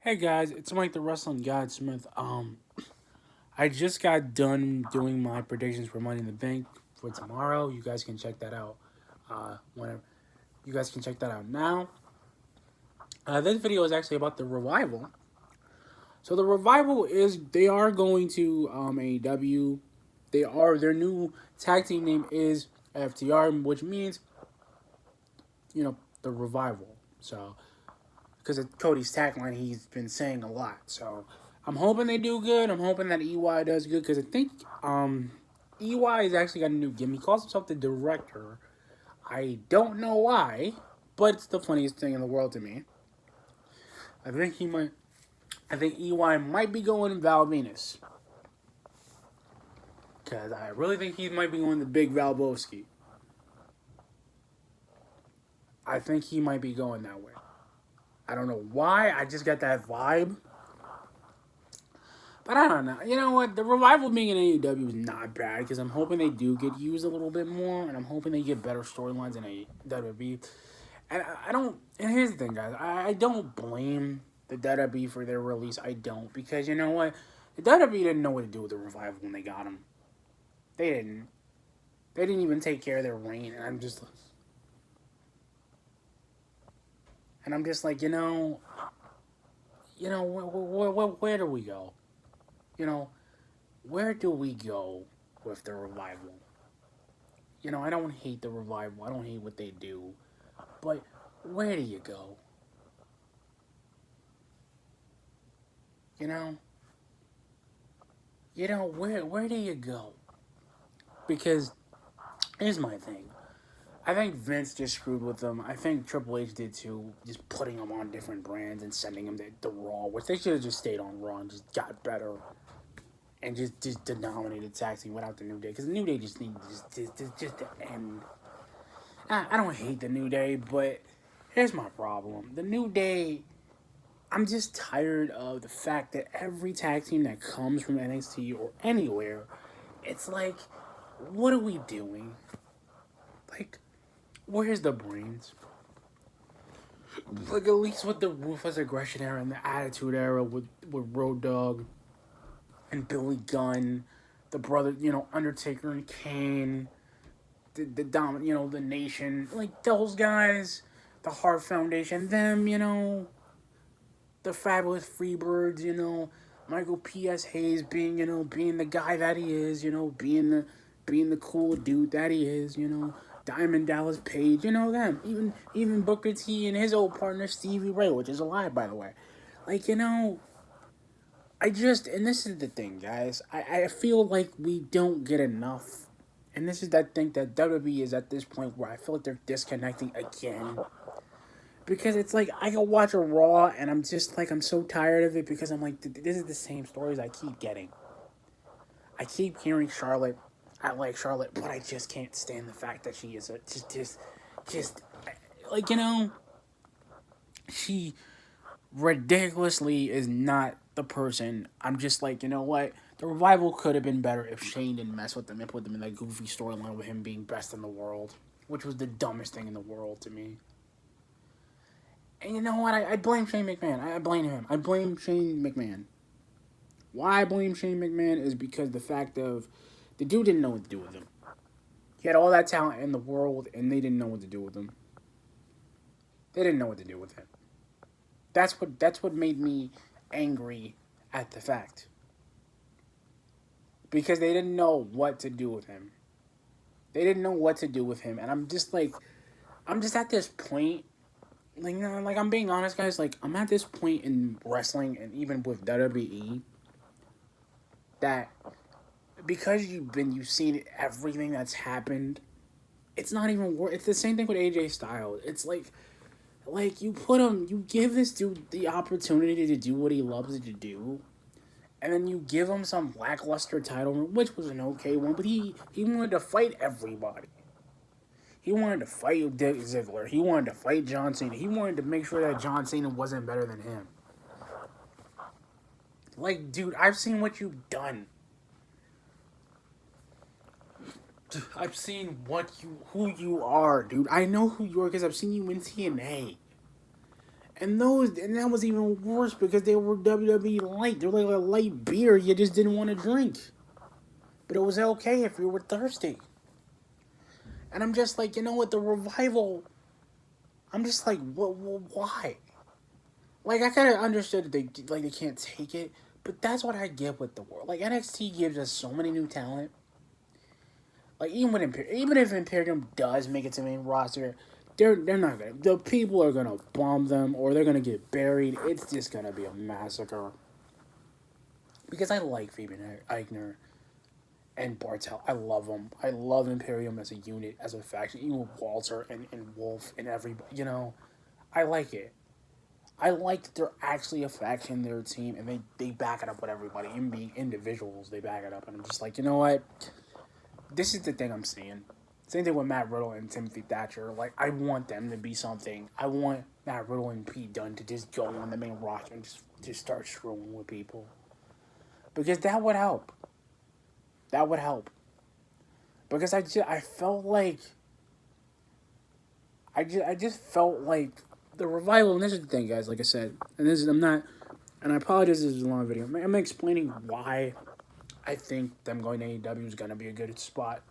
Hey guys, it's Mike the Wrestling Godsmith. I just got done doing my predictions for Money in the Bank for tomorrow. You guys can check that out. Whenever you guys can check that out now. This video is actually about the revival. So the revival is they are going to AEW. Their new tag team name is FTR, which means the revival. So because of Cody's tagline, he's been saying a lot. So I'm hoping they do good. I'm hoping that EY does good because I think EY has actually got a new gimmick. He calls himself the director. I don't know why, but it's the funniest thing in the world to me. I think he might. I think EY might be going Val Venus because I really think he might be going the Big Valboski. I think he might be going that way. I don't know why. I just got that vibe. But I don't know. You know what? The revival being in AEW is not bad because I'm hoping they do get used a little bit more, and I'm hoping they get better storylines in WWE. And I don't. And here's the thing, guys. I don't blame the WWE for their release. I don't because you know what? The WWE didn't know what to do with the revival when they got them. They didn't. They didn't even take care of their reign, and I'm just like, where do we go? You know, where do we go with the revival? I don't hate the revival. I don't hate what they do. But where do you go? You know? Where do you go? Because here's my thing. I think Vince just screwed with them. I think Triple H did too, just putting them on different brands and sending them to Raw, which they should have just stayed on Raw and just got better and just dominated tag team without the New Day. Because the New Day just needs just to end. I don't hate the New Day, but here's my problem. The New Day, I'm just tired of the fact that every tag team that comes from NXT or anywhere, it's like, what are we doing? Like, where's the brains? Like, at least with the Ruthless Aggression era and the Attitude era with Road Dogg and Billy Gunn, the brother, Undertaker and Kane, the Nation, like those guys, the Hart Foundation, them, the Fabulous Freebirds, Michael P.S. Hayes being the guy that he is, being the cool dude that he is, Diamond Dallas Page, them. Even Booker T and his old partner Stevie Ray, which is alive by the way. Like, and this is the thing, guys. I feel like we don't get enough. And this is that thing that WWE is at this point where I feel like they're disconnecting again. Because it's like I can watch a Raw and I'm just like I'm so tired of it because I'm like this is the same stories I keep getting. I keep hearing Charlotte. I like Charlotte, but I just can't stand the fact that she is just like she ridiculously is not the person. I'm just like what the revival could have been better if Shane didn't mess with them and put them in that goofy storyline with him being best in the world, which was the dumbest thing in the world to me. And you know what? I blame Shane McMahon. I blame him. I blame Shane McMahon. Why I blame Shane McMahon is because the fact of the dude didn't know what to do with him. He had all that talent in the world, and they didn't know what to do with him. They didn't know what to do with him. That's what made me angry at the fact because they didn't know what to do with him. They didn't know what to do with him, and I'm just at this point. Like I'm being honest, guys. Like I'm at this point in wrestling and even with WWE that because you've seen everything that's happened. It's not even worth. It's the same thing with AJ Styles. It's like you give this dude the opportunity to do what he loves to do, and then you give him some lackluster title, which was an okay one, but he wanted to fight everybody. He wanted to fight Dick Ziggler. He wanted to fight John Cena. He wanted to make sure that John Cena wasn't better than him. Like, dude, I've seen what you've done. I've seen who you are, dude. I know who you are because I've seen you in TNA. And that was even worse because they were WWE light. They were like a light beer you just didn't want to drink. But it was okay if you were thirsty. And I'm just like, you know what, the revival, I'm just like, why? Like, I kind of understood that they can't take it, but that's what I get with the world. Like, NXT gives us so many new talent. Like, even if Imperium does make it to the main roster, they're not gonna. The people are gonna bomb them, or they're gonna get buried. It's just gonna be a massacre. Because I like Fabian Eichner and Bartel. I love them. I love Imperium as a unit, as a faction. Even Walter and Wolf and everybody. You know, I like it. I like that they're actually a faction, they're a team, and they back it up with everybody. Even being individuals, they back it up. And I'm just like, you know what? This is the thing I'm seeing. Same thing with Matt Riddle and Timothy Thatcher. Like, I want them to be something. I want Matt Riddle and Pete Dunne to just go on the main roster and just start screwing with people. Because that would help. That would help. Because I felt like I just felt like the revival, and this is the thing, guys, like I said, and this is, I'm not, and I apologize, this is a long video. I'm explaining why I think them going to AEW is going to be a good spot.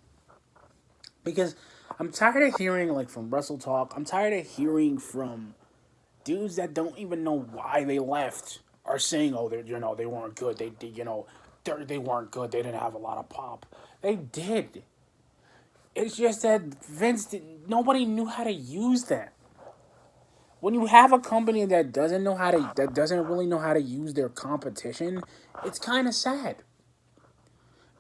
Because I'm tired of hearing, like, from Wrestle Talk, I'm tired of hearing from dudes that don't even know why they left are saying, oh, they weren't good, they weren't good, they didn't have a lot of pop. They did. It's just that nobody knew how to use that. When you have a company that doesn't really know how to use their competition, it's kind of sad.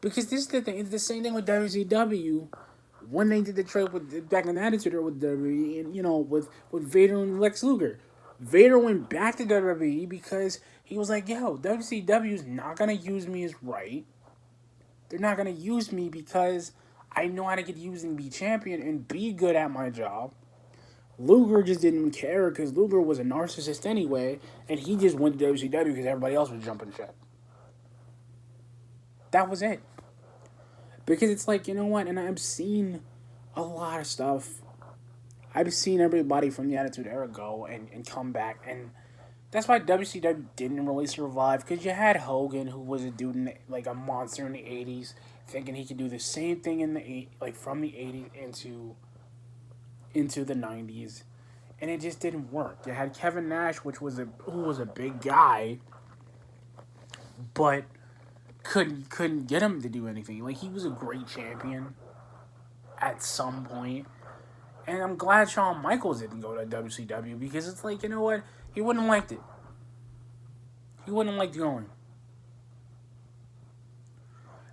Because this is the thing. It's the same thing with WCW when they did the trade with back in the Attitude Era with WWE, and with Vader and Lex Luger. Vader went back to WWE because he was like, "Yo, WCW is not gonna use me as right. They're not gonna use me because I know how to get used and be champion and be good at my job." Luger just didn't care because Luger was a narcissist anyway, and he just went to WCW because everybody else was jumping ship. That was it. Because it's like, you know what, and I've seen a lot of stuff. I've seen everybody from the Attitude Era go and come back, and that's why WCW didn't really survive, because you had Hogan, who was a dude, like a monster in the 80s, thinking he could do the same thing from the 80s into the 90s, and it just didn't work. You had Kevin Nash, who was a big guy, but couldn't get him to do anything. Like, he was a great champion at some point, and I'm glad Shawn Michaels didn't go to WCW, because it's like, you know what, he wouldn't have liked it. He wouldn't have liked going.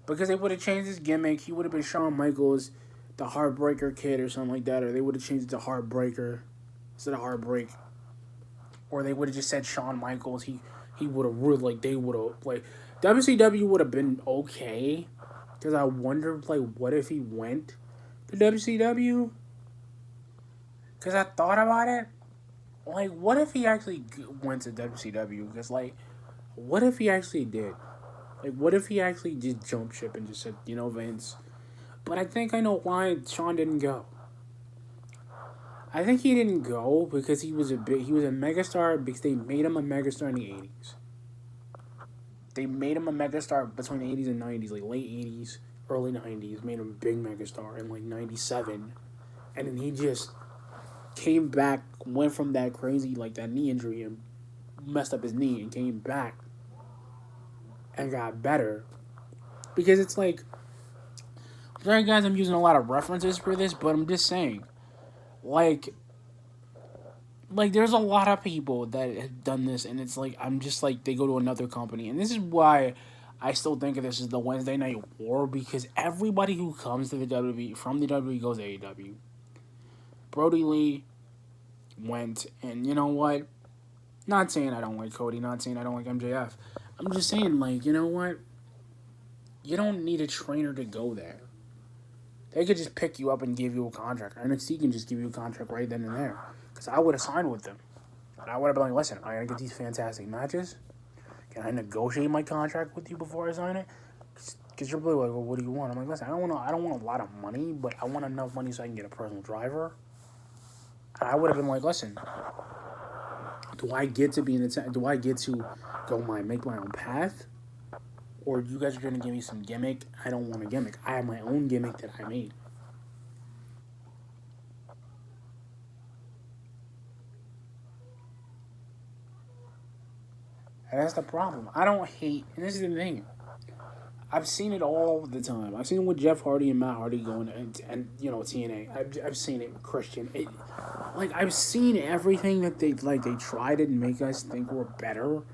Because they would have changed his gimmick. He would have been Shawn Michaels, the Heartbreaker Kid or something like that, or they would have changed it to Heartbreaker instead of Heartbreak, or they would have just said Shawn Michaels. He would have WCW would have been okay, because I wonder, like, what if he went to WCW? Because I thought about it, like, what if he actually went to WCW? Because, like, what if he actually did? Like, what if he actually just jumped ship and just said, Vince? But I think I know why Shawn didn't go. I think he didn't go because he was a megastar, because they made him a megastar in the 80s. They made him a megastar between the 80s and 90s, like late 80s, early 90s, made him a big megastar in like 97. And then he just came back, went from that crazy, like that knee injury, and messed up his knee, and came back and got better. Because it's like, sorry guys, I'm using a lot of references for this, but I'm just saying, like there's a lot of people that have done this, and it's like, I'm just like, they go to another company, and this is why I still think of this as the Wednesday Night War, because everybody who comes to the WWE from the WWE goes to AEW. Brody Lee went, and you know what? Not saying I don't like Cody, not saying I don't like MJF. I'm just saying, like, you know what? You don't need a trainer to go there. They could just pick you up and give you a contract. NXT can just give you a contract right then and there. Because I would have signed with them. And I would have been like, listen, I gotta get these fantastic matches. Can I negotiate my contract with you before I sign it? Because you're really like, well, what do you want? I'm like, listen, I don't want a lot of money, but I want enough money so I can get a personal driver. And I would have been like, listen, Do I get to be in the? Do I get to make my own path, or you guys are gonna give me some gimmick? I don't want a gimmick. I have my own gimmick that I made. And that's the problem. I don't hate, and this is the thing. I've seen it all the time. I've seen it with Jeff Hardy and Matt Hardy going and TNA. I've seen it with Christian. I've seen everything that they try to make us think we're better.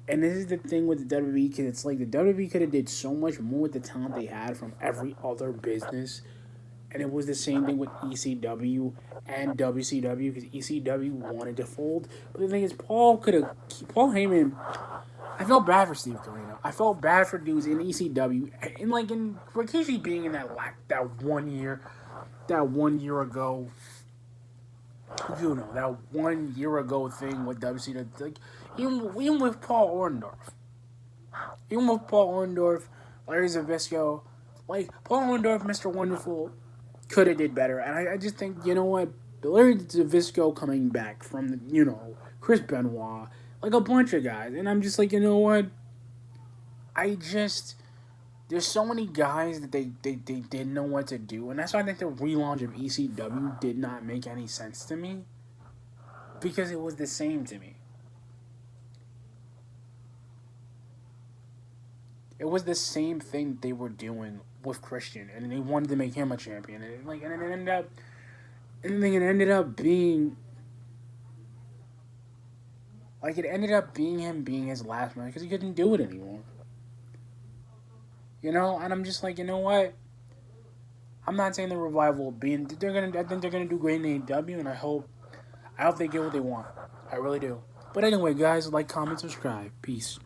And this is the thing with the WWE, because it's like the WWE could have did so much more with the talent they had from every other business. And it was the same thing with ECW and WCW, because ECW wanted to fold. But the thing is, Paul Heyman. I felt bad for Steve Corino. I felt bad for dudes in ECW, and in Rikishi being in that 1 year, that 1 year ago, that 1 year ago thing with WCW. Even with Paul Orndorff, Larry Zbyszko, Paul Orndorff, Mr. Wonderful, could have did better. And I just think, you know what, Larry Zbyszko coming back from Chris Benoit, a bunch of guys, and I'm just like, you know what, there's so many guys that they didn't know what to do, and that's why I think the relaunch of ECW did not make any sense to me, because it was the same to me. It was the same thing they were doing with Christian, and they wanted to make him a champion, and it ended up being him being his last match because he couldn't do it anymore. And I'm just like, you know what? I'm not saying the revival being I think they're gonna do great in AEW, and I hope they get what they want. I really do. But anyway, guys, comment, subscribe. Peace.